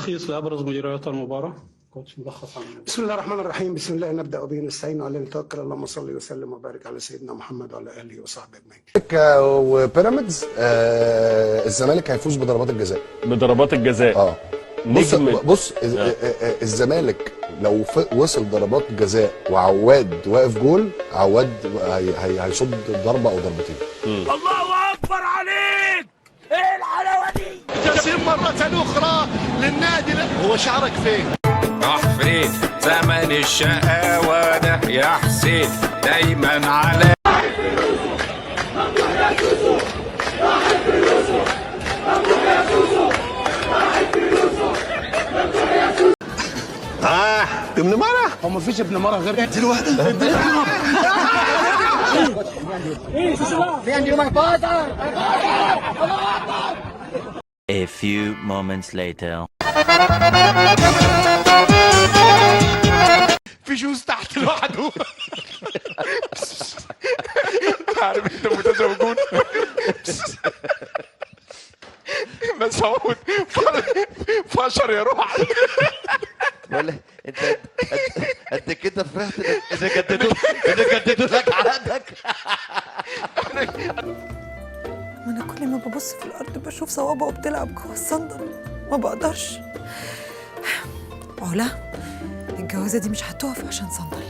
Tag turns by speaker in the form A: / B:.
A: تلخيص لأبرز مجريات المباراة. كوتش ملخص عن
B: بسم الله الرحمن الرحيم. بسم الله نبدأ وبه نستعين وعليه نتوكل. اللهم صل وسلم وبارك على سيدنا محمد وعلى آله وصحبه أجمعين.
C: وبيراميدز الزمالك هيفوز بضربات الجزاء.
D: بضربات الجزاء.
C: بص الزمالك لو وصل ضربات جزاء وعواد واقف جول، عواد هيصد ضربه او ضربتين.
E: الله اكبر عليك! ايه الحلاوه دي؟
F: تسير مرة أخرى للنادي. هو شعرك فين؟
E: راح فين زمن الشقاوة ده يا حسين؟ دايما على
F: ابن مرة؟
B: هو مفيش ابن مرة غير انت الواحدة.
G: A few moments later.
F: في جوز تحت لوحده. عارف انت متزوجون. مسعود فشر يا روح.
H: بقول لك انت قد كده فرحت اذا جددوا لك عقدك.
I: وانا كل ما ببص في الارض بشوف صوابعه بتلعب جوه الصندل، ما بقدرش. علا، الجوازه دي مش هتقف عشان صندل.